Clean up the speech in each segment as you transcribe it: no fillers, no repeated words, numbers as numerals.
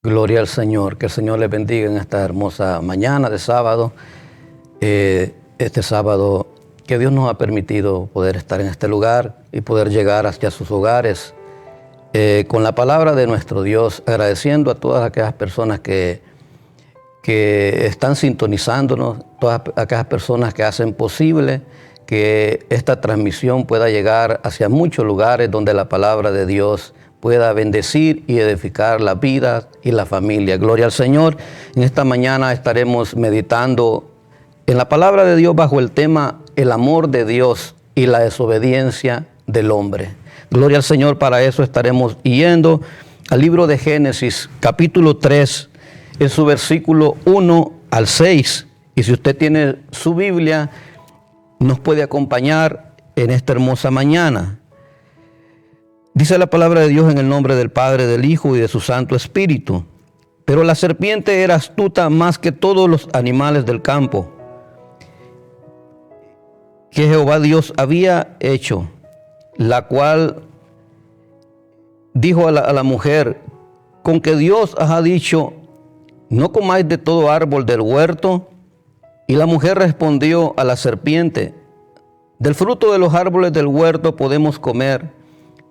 Gloria al Señor, que el Señor les bendiga en esta hermosa mañana de sábado. Este sábado que Dios nos ha permitido poder estar en este lugar y poder llegar hacia sus hogares con la palabra de nuestro Dios, agradeciendo a todas aquellas personas que están sintonizándonos, todas aquellas personas que hacen posible que esta transmisión pueda llegar hacia muchos lugares donde la palabra de Dios pueda bendecir y edificar la vida y la familia. Gloria al Señor. En esta mañana estaremos meditando en la palabra de Dios bajo el tema el amor de Dios y la desobediencia del hombre. Gloria al Señor. Para eso estaremos yendo al libro de Génesis, capítulo 3, en su versículo 1 al 6. Y si usted tiene su Biblia, nos puede acompañar en esta hermosa mañana. Dice la palabra de Dios en el nombre del Padre, del Hijo y de su Santo Espíritu. Pero la serpiente era astuta más que todos los animales del campo que Jehová Dios había hecho, la cual dijo a la mujer: con que Dios os ha dicho, no comáis de todo árbol del huerto. Y la mujer respondió a la serpiente: del fruto de los árboles del huerto podemos comer,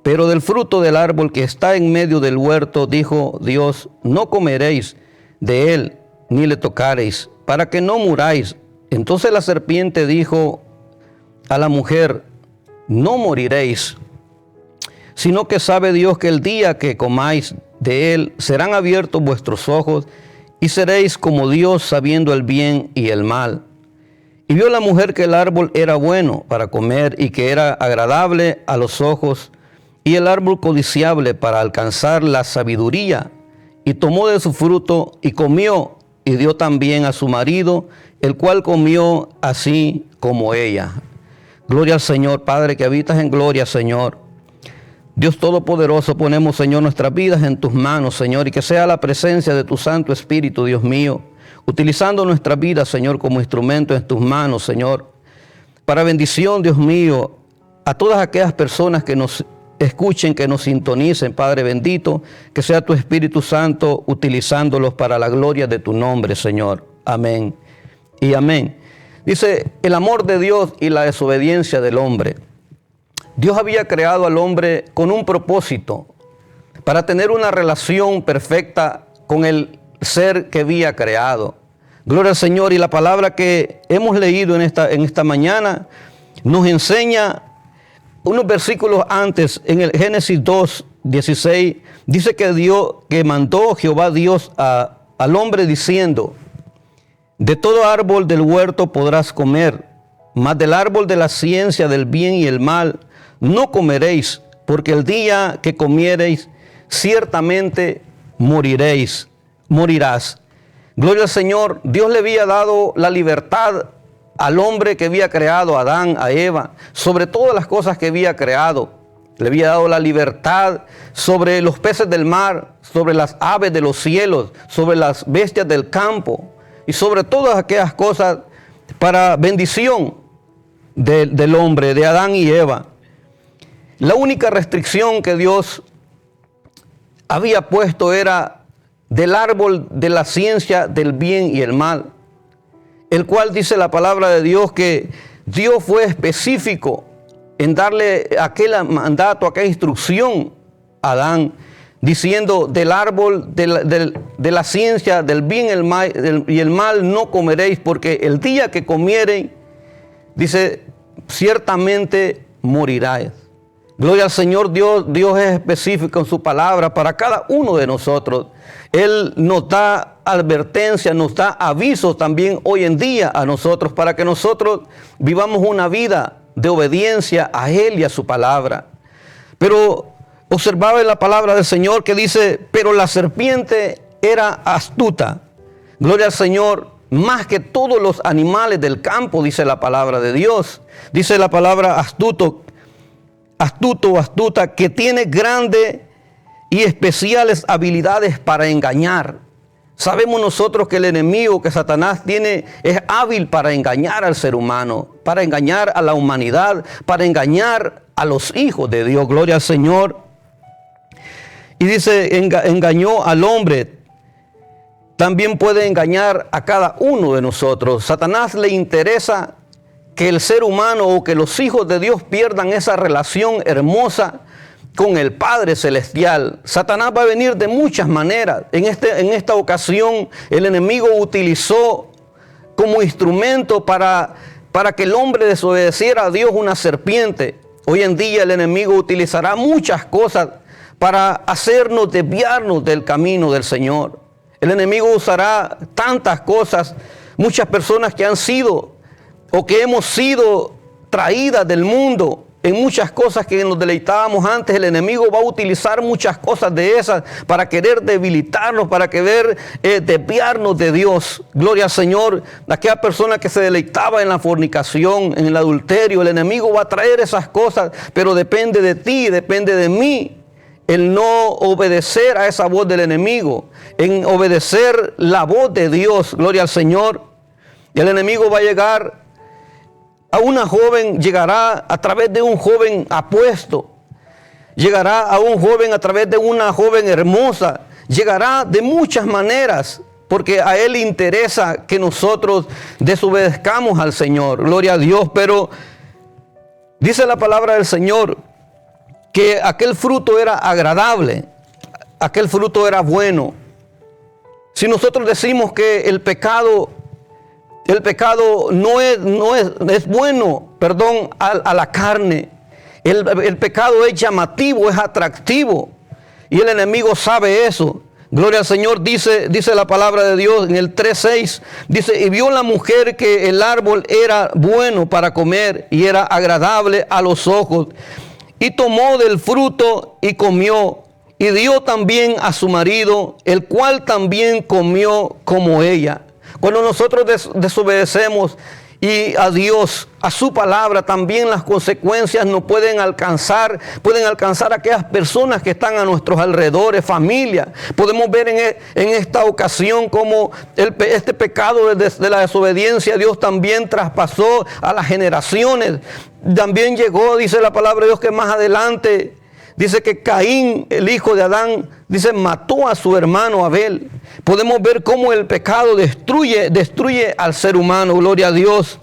pero del fruto del árbol que está en medio del huerto, dijo Dios, no comeréis de él, ni le tocaréis, para que no muráis. Entonces la serpiente dijo a la mujer: no moriréis, sino que sabe Dios que el día que comáis de él, serán abiertos vuestros ojos, y seréis como Dios, sabiendo el bien y el mal. Y vio la mujer que el árbol era bueno para comer, y que era agradable a los ojos, y el árbol codiciable para alcanzar la sabiduría, y tomó de su fruto y comió, y dio también a su marido, el cual comió así como ella. Gloria al Señor. Padre, que habitas en gloria, Señor. Dios Todopoderoso, ponemos, Señor, nuestras vidas en tus manos, Señor, y que sea la presencia de tu Santo Espíritu, Dios mío, utilizando nuestras vidas, Señor, como instrumento en tus manos, Señor, para bendición, Dios mío, a todas aquellas personas que nos escuchen, que nos sintonicen, Padre bendito, que sea tu Espíritu Santo utilizándolos para la gloria de tu nombre, Señor. Amén y amén. Dice, el amor de Dios y la desobediencia del hombre. Dios había creado al hombre con un propósito, para tener una relación perfecta con el ser que había creado. Gloria al Señor. Y la palabra que hemos leído en esta mañana nos enseña unos versículos antes, en el Génesis 2, 16, dice que mandó Jehová Dios al hombre diciendo: de todo árbol del huerto podrás comer, mas del árbol de la ciencia del bien y el mal no comeréis, porque el día que comiereis, ciertamente morirás. Gloria al Señor. Dios le había dado la libertad al hombre que había creado, a Adán, a Eva, sobre todas las cosas que había creado. Le había dado la libertad sobre los peces del mar, sobre las aves de los cielos, sobre las bestias del campo y sobre todas aquellas cosas para bendición del hombre, de Adán y Eva. La única restricción que Dios había puesto era del árbol de la ciencia del bien y el mal, el cual dice la palabra de Dios que Dios fue específico en darle aquel mandato, aquella instrucción a Adán, diciendo: del árbol de la ciencia del bien y el mal no comeréis, porque el día que comiereis, dice, ciertamente moriráis. Gloria al Señor. Dios es específico en su palabra para cada uno de nosotros. Él nos da advertencia, nos da avisos también hoy en día a nosotros, para que nosotros vivamos una vida de obediencia a Él y a su palabra. Pero observaba en la palabra del Señor que dice: pero la serpiente era astuta. Gloria al Señor. Más que todos los animales del campo, dice la palabra de Dios. Dice la palabra astuto o astuta, que tiene grandes y especiales habilidades para engañar. Sabemos nosotros que el enemigo, que Satanás es hábil para engañar al ser humano, para engañar a la humanidad, para engañar a los hijos de Dios. Gloria al Señor. Y dice, engañó al hombre también puede engañar a cada uno de nosotros. Satanás le interesa que el ser humano o que los hijos de Dios pierdan esa relación hermosa con el Padre Celestial. Satanás va a venir de muchas maneras. En esta ocasión el enemigo utilizó como instrumento para que el hombre desobedeciera a Dios una serpiente. Hoy en día el enemigo utilizará muchas cosas para hacernos desviarnos del camino del Señor. El enemigo usará tantas cosas, muchas personas que han sido o que hemos sido traídas del mundo en muchas cosas que nos deleitábamos antes. El enemigo va a utilizar muchas cosas de esas para querer debilitarnos, para querer desviarnos de Dios. Gloria al Señor. Aquella persona que se deleitaba en la fornicación, en el adulterio, el enemigo va a traer esas cosas, pero depende de ti, depende de mí el no obedecer a esa voz del enemigo, en obedecer la voz de Dios. Gloria al Señor. Y el enemigo va a llegar a una joven, llegará a través de un joven apuesto, llegará a un joven a través de una joven hermosa, llegará de muchas maneras, porque a él le interesa que nosotros desobedezcamos al Señor. Gloria a Dios. Pero dice la palabra del Señor que aquel fruto era agradable, aquel fruto era bueno. Si nosotros decimos que el pecado no es bueno, a la carne. El pecado es llamativo, es atractivo. Y el enemigo sabe eso. Gloria al Señor. Dice la palabra de Dios en el 3:6. Dice, y vio la mujer que el árbol era bueno para comer y era agradable a los ojos. Y tomó del fruto y comió. Y dio también a su marido, el cual también comió como ella. Cuando nosotros desobedecemos y a Dios, a su palabra, también las consecuencias nos pueden alcanzar a aquellas personas que están a nuestros alrededores, familia. Podemos ver en esta ocasión cómo este pecado de la desobediencia a Dios también traspasó a las generaciones. También llegó, dice la palabra de Dios, que más adelante dice que Caín, el hijo de Adán, mató a su hermano Abel. Podemos ver cómo el pecado destruye al ser humano. Gloria a Dios.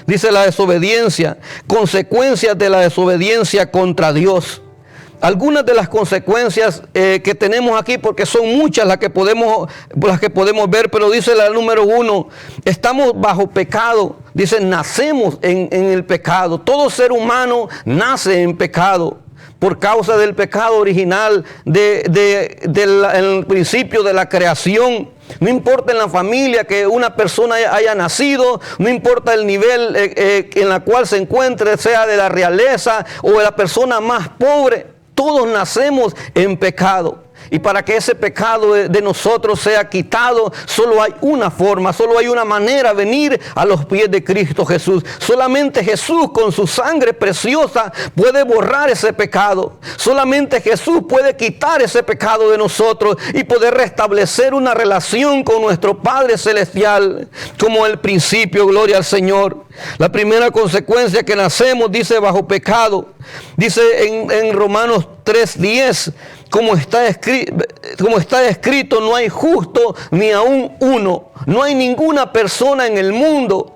Dice la desobediencia, consecuencias de la desobediencia contra Dios. Algunas de las consecuencias que tenemos aquí, porque son muchas las que podemos ver, pero dice la número 1, estamos bajo pecado. Dice, nacemos en el pecado. Todo ser humano nace en pecado, por causa del pecado original del principio de la creación. No importa en la familia que una persona haya nacido, no importa el nivel en la cual se encuentre, sea de la realeza o de la persona más pobre, todos nacemos en pecado. Y para que ese pecado de nosotros sea quitado, solo hay una forma, solo hay una manera: venir a los pies de Cristo Jesús. Solamente Jesús con su sangre preciosa puede borrar ese pecado. Solamente Jesús puede quitar ese pecado de nosotros y poder restablecer una relación con nuestro Padre Celestial como el principio. Gloria al Señor. La primera consecuencia que nacemos, dice, bajo pecado. Dice en Romanos 3:10, como está escrito, no hay justo ni aún uno. No hay ninguna persona en el mundo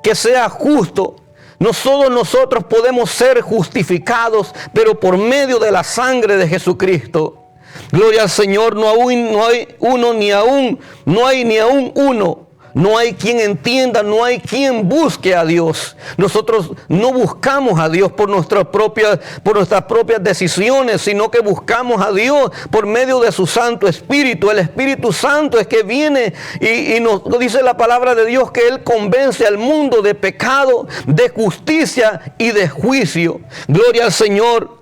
que sea justo. No solo nosotros podemos ser justificados, pero por medio de la sangre de Jesucristo. Gloria al Señor. No hay ni aún uno. No hay quien entienda, no hay quien busque a Dios. Nosotros no buscamos a Dios por nuestras propias decisiones, sino que buscamos a Dios por medio de su Santo Espíritu. El Espíritu Santo es que viene y nos dice la palabra de Dios que Él convence al mundo de pecado, de justicia y de juicio. Gloria al Señor.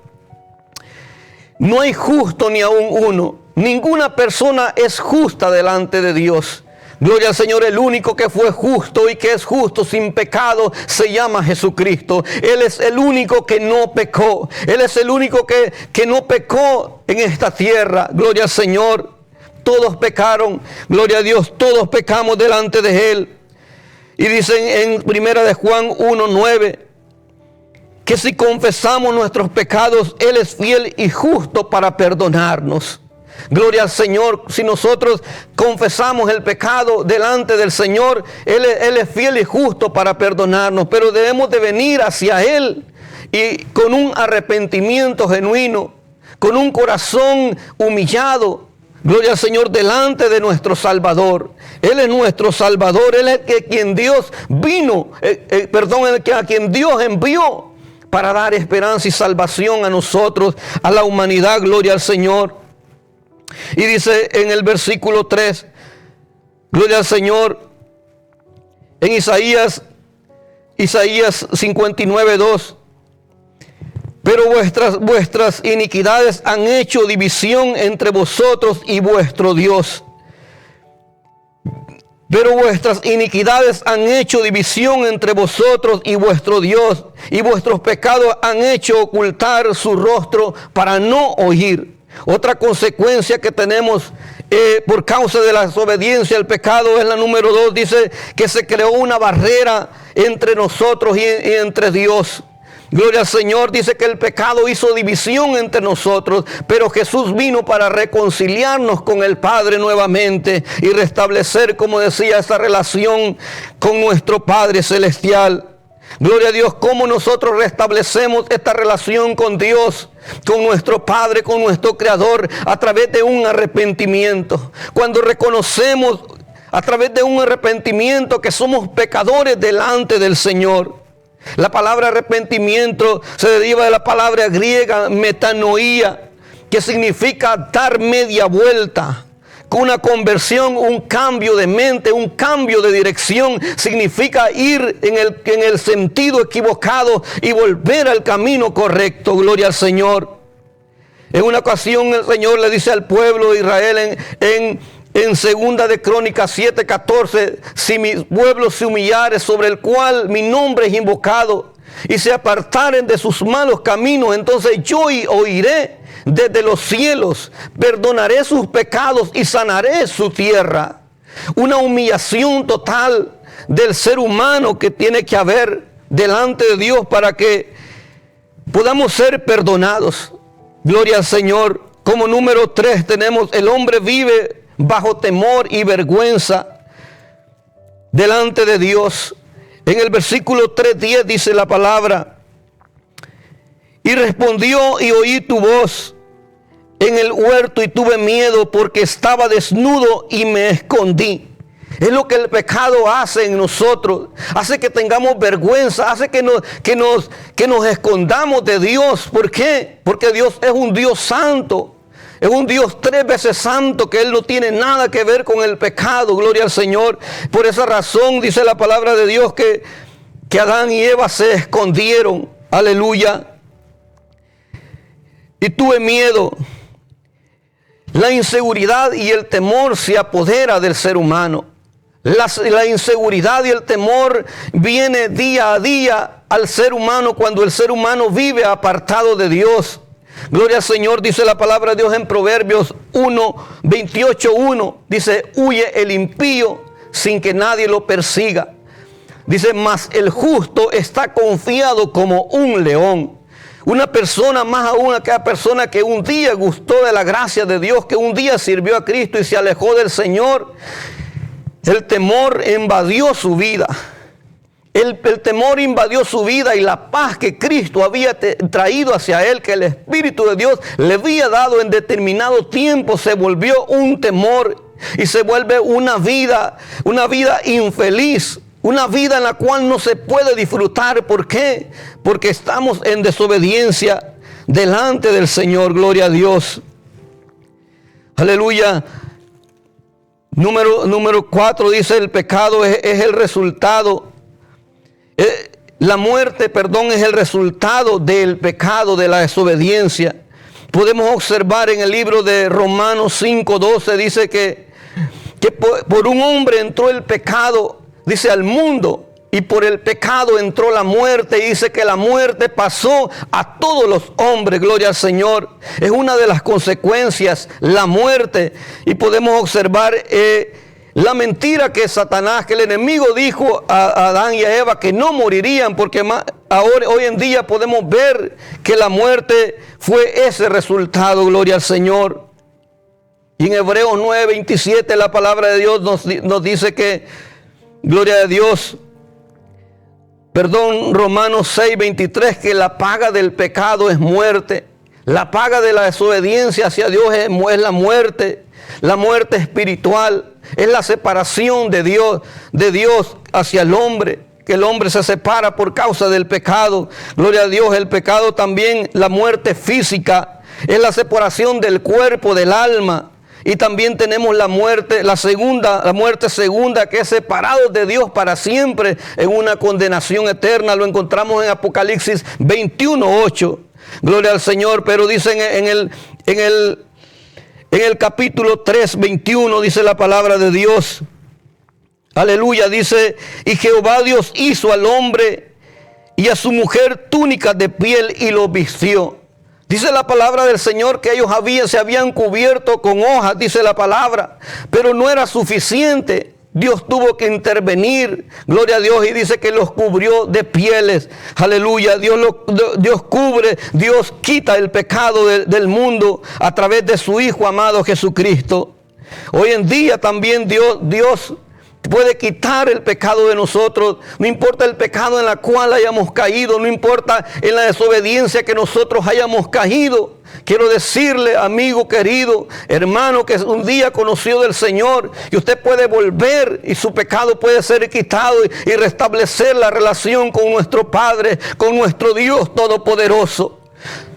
No hay justo ni aún uno. Ninguna persona es justa delante de Dios. Gloria al Señor. El único que fue justo y que es justo sin pecado se llama Jesucristo. Él es el único que no pecó. Él es el único que no pecó en esta tierra. Gloria al Señor. Todos pecaron. Gloria a Dios. Todos pecamos delante de Él. Y dicen en 1 de Juan 1:9 que si confesamos nuestros pecados, Él es fiel y justo para perdonarnos. Gloria al Señor. Si nosotros confesamos el pecado delante del Señor, Él es fiel y justo para perdonarnos. Pero debemos de venir hacia Él y con un arrepentimiento genuino, con un corazón humillado. Gloria al Señor, delante de nuestro Salvador. Él es nuestro Salvador. Él es a quien Dios vino, a quien Dios envió para dar esperanza y salvación a nosotros, a la humanidad. Gloria al Señor. Y dice en el versículo 3, gloria al Señor, en Isaías 59:2. Pero vuestras iniquidades han hecho división entre vosotros y vuestro Dios. Pero vuestras iniquidades han hecho división entre vosotros y vuestro Dios, y vuestros pecados han hecho ocultar su rostro para no oír. Otra consecuencia que tenemos por causa de la desobediencia al pecado es la número 2. Dice que se creó una barrera entre nosotros y entre Dios. Gloria al Señor. Dice que el pecado hizo división entre nosotros, pero Jesús vino para reconciliarnos con el Padre nuevamente y restablecer, como decía, esa relación con nuestro Padre Celestial. Gloria a Dios, cómo nosotros restablecemos esta relación con Dios, con nuestro Padre, con nuestro Creador, a través de un arrepentimiento. Cuando reconocemos a través de un arrepentimiento que somos pecadores delante del Señor. La palabra arrepentimiento se deriva de la palabra griega metanoía, que significa dar media vuelta. Con una conversión, un cambio de mente, un cambio de dirección, significa ir en el sentido equivocado y volver al camino correcto. Gloria al Señor. En una ocasión el Señor le dice al pueblo de Israel en segunda de Crónicas 7:14, si mi pueblo se humillare, sobre el cual mi nombre es invocado, y se apartaren de sus malos caminos, entonces yo oiré desde los cielos, perdonaré sus pecados y sanaré su tierra. Una humillación total del ser humano que tiene que haber delante de Dios para que podamos ser perdonados. Gloria al Señor. Como número 3 tenemos, el hombre vive bajo temor y vergüenza delante de Dios. En el versículo 3:10 dice la palabra: y respondió y oí tu voz en el huerto y tuve miedo porque estaba desnudo y me escondí. Es lo que el pecado hace en nosotros. Hace que tengamos vergüenza, hace que nos escondamos de Dios. ¿Por qué? Porque Dios es un Dios santo. Es un Dios 3 veces santo, que Él no tiene nada que ver con el pecado. Gloria al Señor. Por esa razón dice la palabra de Dios que Adán y Eva se escondieron. Aleluya. Y tuve miedo. La inseguridad y el temor se apodera del ser humano. La inseguridad y el temor viene día a día al ser humano cuando el ser humano vive apartado de Dios. Gloria al Señor. Dice la palabra de Dios en Proverbios 28:1. Dice: huye el impío sin que nadie lo persiga. Dice: mas el justo está confiado como un león. Una persona, más aún aquella persona que un día gustó de la gracia de Dios, que un día sirvió a Cristo y se alejó del Señor, el temor invadió su vida. El temor invadió su vida, y la paz que Cristo había traído hacia él, que el Espíritu de Dios le había dado en determinado tiempo, se volvió un temor y se vuelve una vida infeliz. Una vida en la cual no se puede disfrutar. ¿Por qué? Porque estamos en desobediencia delante del Señor. Gloria a Dios. Aleluya. Número 4 dice: el pecado es el resultado. La muerte, es el resultado del pecado, de la desobediencia. Podemos observar en el libro de Romanos 5:12, dice que por un hombre entró el pecado, dice, al mundo, y por el pecado entró la muerte, y dice que la muerte pasó a todos los hombres. Gloria al Señor. Es una de las consecuencias, la muerte. Y podemos observar la mentira que Satanás, que el enemigo dijo a Adán y a Eva, que no morirían, porque hoy en día podemos ver que la muerte fue ese resultado. Gloria al Señor. Y en Hebreos 9:27 la palabra de Dios nos dice que, gloria a Dios, Romanos 6:23, que la paga del pecado es muerte. La paga de la desobediencia hacia Dios es la muerte espiritual, es la separación de Dios hacia el hombre, que el hombre se separa por causa del pecado. Gloria a Dios, el pecado también, la muerte física, es la separación del cuerpo, del alma. Y también tenemos la muerte segunda, que es separado de Dios para siempre en una condenación eterna. Lo encontramos en Apocalipsis 21:8. Gloria al Señor. Pero dicen en el capítulo 3:21, dice la palabra de Dios. Aleluya, dice: y Jehová Dios hizo al hombre y a su mujer túnicas de piel y los vistió. Dice la palabra del Señor que ellos se habían cubierto con hojas, dice la palabra, pero no era suficiente. Dios tuvo que intervenir, gloria a Dios, y dice que los cubrió de pieles. Aleluya, Dios cubre, Dios quita el pecado del mundo a través de su Hijo amado Jesucristo. Hoy en día también Dios puede quitar el pecado de nosotros. No importa el pecado en el cual hayamos caído, no importa en la desobediencia que nosotros hayamos caído. Quiero decirle, amigo querido, hermano, que un día conoció del Señor, y usted puede volver y su pecado puede ser quitado y restablecer la relación con nuestro Padre, con nuestro Dios Todopoderoso.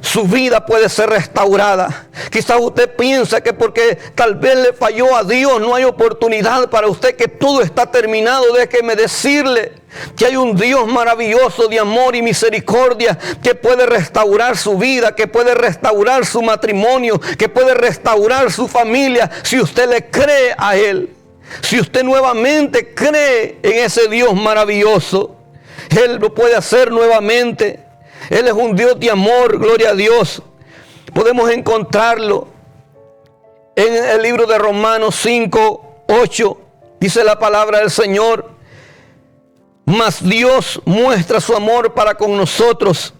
Su vida puede ser restaurada. Quizás usted piensa que porque tal vez le falló a Dios no hay oportunidad para usted, que todo está terminado. Déjeme decirle que hay un Dios maravilloso de amor y misericordia que puede restaurar su vida, que puede restaurar su matrimonio, que puede restaurar su familia, si usted le cree a Él. Si usted nuevamente cree en ese Dios maravilloso, Él lo puede hacer nuevamente. Él es un Dios de amor, gloria a Dios. Podemos encontrarlo en el libro de Romanos 5:8. Dice la palabra del Señor: mas Dios muestra su amor para con nosotros.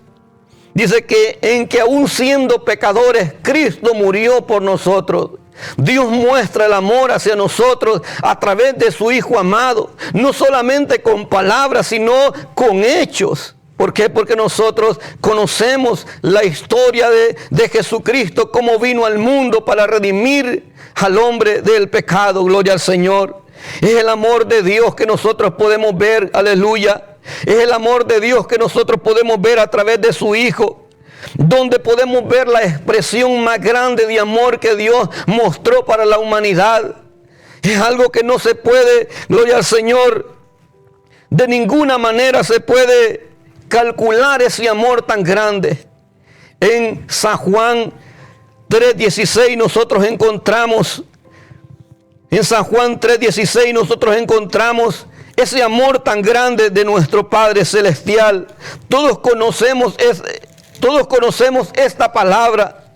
Dice que en que aún siendo pecadores, Cristo murió por nosotros. Dios muestra el amor hacia nosotros a través de su Hijo amado. No solamente con palabras, sino con hechos. ¿Por qué? Porque nosotros conocemos la historia de Jesucristo, cómo vino al mundo para redimir al hombre del pecado. Gloria al Señor. Es el amor de Dios que nosotros podemos ver, aleluya. Es el amor de Dios que nosotros podemos ver a través de su Hijo, donde podemos ver la expresión más grande de amor que Dios mostró para la humanidad. Es algo que no se puede, gloria al Señor, de ninguna manera se puede calcular ese amor tan grande. En San Juan 3:16 nosotros encontramos, ese amor tan grande de nuestro Padre Celestial. Todos conocemos esta palabra.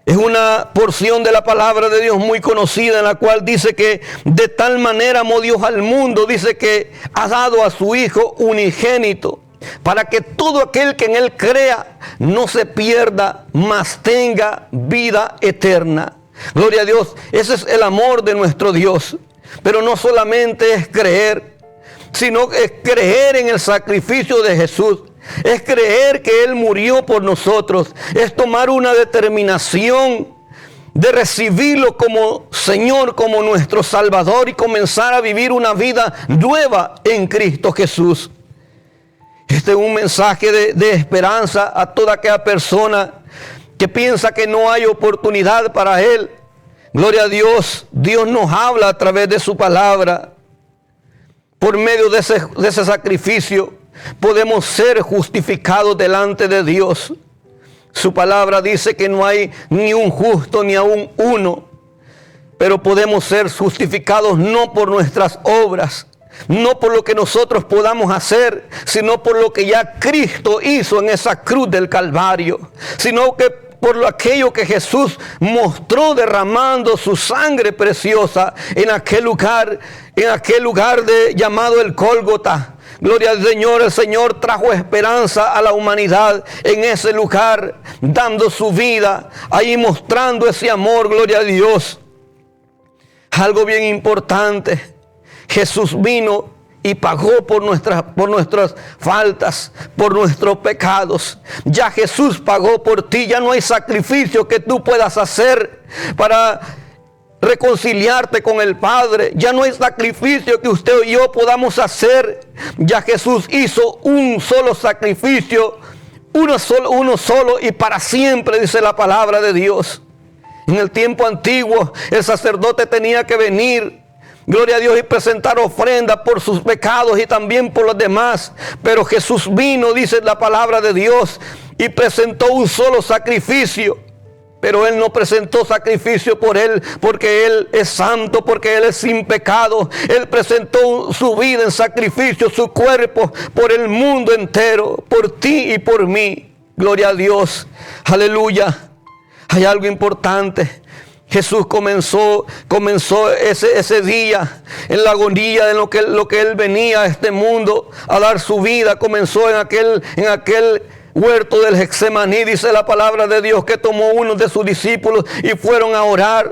Es una porción de la palabra de Dios muy conocida, en la cual dice que de tal manera amó Dios al mundo, dice que ha dado a su Hijo unigénito, para que todo aquel que en Él crea no se pierda, mas tenga vida eterna. Gloria a Dios. Ese es el amor de nuestro Dios. Pero no solamente es creer, sino es creer en el sacrificio de Jesús. Es creer que Él murió por nosotros. Es tomar una determinación de recibirlo como Señor, como nuestro Salvador, y comenzar a vivir una vida nueva en Cristo Jesús. Este es un mensaje de esperanza a toda aquella persona que piensa que no hay oportunidad para él. Gloria a Dios. Dios nos habla a través de su palabra. Por medio de ese sacrificio podemos ser justificados delante de Dios. Su palabra dice que no hay ni un justo ni aún uno, pero podemos ser justificados no por nuestras obras, no por lo que nosotros podamos hacer, sino por lo que ya Cristo hizo en esa cruz del Calvario, sino que por aquello que Jesús mostró derramando su sangre preciosa en aquel lugar llamado el Gólgota. Gloria al Señor. El Señor trajo esperanza a la humanidad en ese lugar, dando su vida ahí, mostrando ese amor. Gloria a Dios. Algo bien importante, Jesús vino y pagó por nuestras faltas, por nuestros pecados. Ya Jesús pagó por ti. Ya no hay sacrificio que tú puedas hacer para reconciliarte con el Padre. Ya no hay sacrificio que usted y yo podamos hacer. Ya Jesús hizo un solo sacrificio, uno solo y para siempre, dice la palabra de Dios. En el tiempo antiguo, el sacerdote tenía que venir, gloria a Dios, y presentar ofrenda por sus pecados y también por los demás. Pero Jesús vino, dice la palabra de Dios, y presentó un solo sacrificio. Pero Él no presentó sacrificio por Él, porque Él es santo, porque Él es sin pecado. Él presentó su vida en sacrificio, su cuerpo, por el mundo entero, por ti y por mí. Gloria a Dios. Aleluya. Hay algo importante. Jesús comenzó ese día en la agonía de lo que Él venía a este mundo a dar su vida. Comenzó en aquel huerto del Getsemaní. Dice la palabra de Dios que tomó uno de sus discípulos y fueron a orar.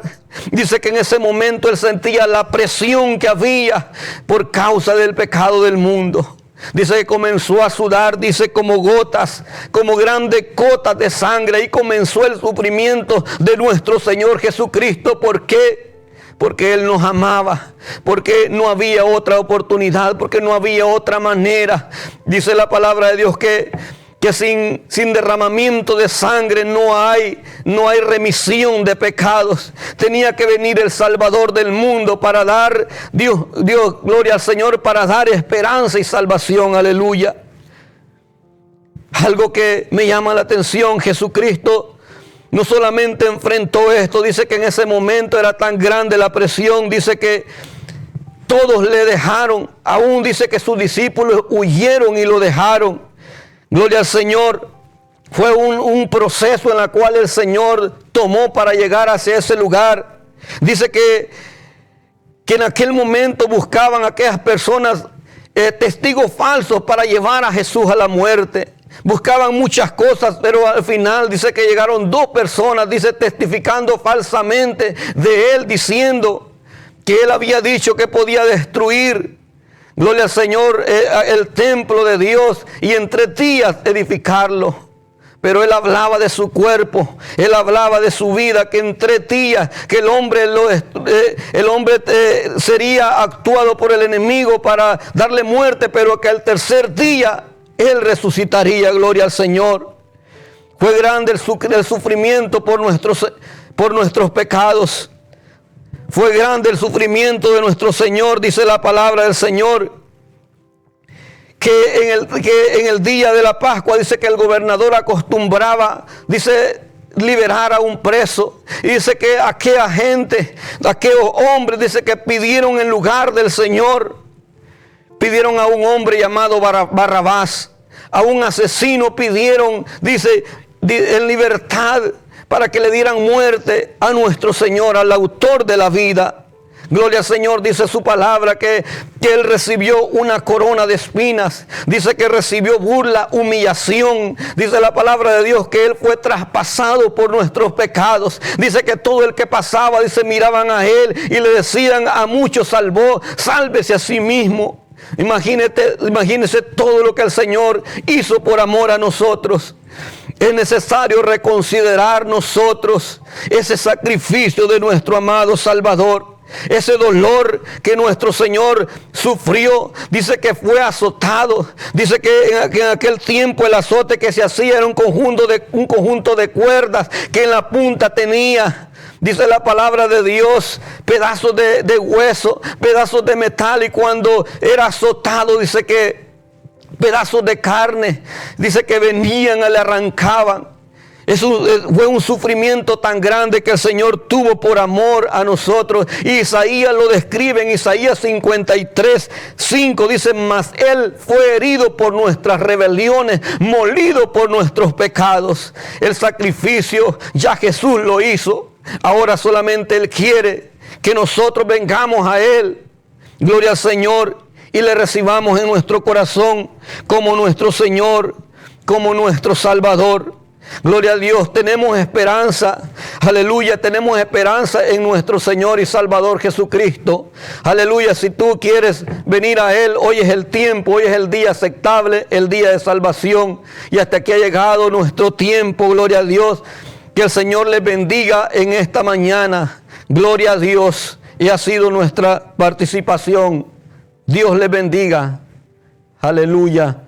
Dice que en ese momento Él sentía la presión que había por causa del pecado del mundo. Dice que comenzó a sudar, dice, como gotas, como grandes gotas de sangre. Y comenzó el sufrimiento de nuestro Señor Jesucristo. ¿Por qué? Porque Él nos amaba, porque no había otra oportunidad, porque no había otra manera. Dice la palabra de Dios que sin derramamiento de sangre no hay remisión de pecados. Tenía que venir el Salvador del mundo para dar, Dios, gloria al Señor, para dar esperanza y salvación. Aleluya. Algo que me llama la atención, Jesucristo no solamente enfrentó esto, dice que en ese momento era tan grande la presión, dice que todos le dejaron, aún dice que sus discípulos huyeron y lo dejaron. Gloria al Señor. Fue un proceso en el cual el Señor tomó para llegar hacia ese lugar. Dice que en aquel momento buscaban a aquellas personas testigos falsos para llevar a Jesús a la muerte. Buscaban muchas cosas, pero al final dice que llegaron 2 personas, dice, testificando falsamente de Él, diciendo que Él había dicho que podía destruir, gloria al Señor, el templo de Dios y en 3 días edificarlo. Pero Él hablaba de su cuerpo, Él hablaba de su vida, que en 3 días que el hombre sería actuado por el enemigo para darle muerte, pero que al 3er día Él resucitaría. Gloria al Señor. Fue grande el sufrimiento por nuestros pecados. Fue grande el sufrimiento de nuestro Señor, dice la palabra del Señor, que en el día de la Pascua, dice que el gobernador acostumbraba, dice, liberar a un preso. Y dice que aquella gente, aquellos hombres, dice que pidieron en lugar del Señor, pidieron a un hombre llamado Barrabás, a un asesino pidieron, dice, en libertad, para que le dieran muerte a nuestro Señor, al autor de la vida. Gloria al Señor, dice su palabra que Él recibió una corona de espinas. Dice que recibió burla, humillación. Dice la palabra de Dios que Él fue traspasado por nuestros pecados. Dice que todo el que pasaba, dice, miraban a Él y le decían: a muchos salvó, sálvese a sí mismo. Imagínese todo lo que el Señor hizo por amor a nosotros. Es necesario reconsiderar nosotros ese sacrificio de nuestro amado Salvador. Ese dolor que nuestro Señor sufrió. Dice que fue azotado. Dice que en aquel tiempo el azote que se hacía era un conjunto de cuerdas que en la punta tenía, dice la palabra de Dios, pedazos de hueso, pedazos de metal. Y cuando era azotado, dice que pedazos de carne, dice que venían y le arrancaban. Eso fue un sufrimiento tan grande que el Señor tuvo por amor a nosotros. Y Isaías lo describe en Isaías 53:5. Dice: mas Él fue herido por nuestras rebeliones, molido por nuestros pecados. El sacrificio ya Jesús lo hizo. Ahora solamente Él quiere que nosotros vengamos a Él. Gloria al Señor. Y le recibamos en nuestro corazón como nuestro Señor, como nuestro Salvador. Gloria a Dios, tenemos esperanza. Aleluya, tenemos esperanza en nuestro Señor y Salvador Jesucristo. Aleluya, si tú quieres venir a Él, hoy es el tiempo, hoy es el día aceptable, el día de salvación. Y hasta aquí ha llegado nuestro tiempo, gloria a Dios. Que el Señor les bendiga en esta mañana. Gloria a Dios. Y ha sido nuestra participación. Dios les bendiga. Aleluya.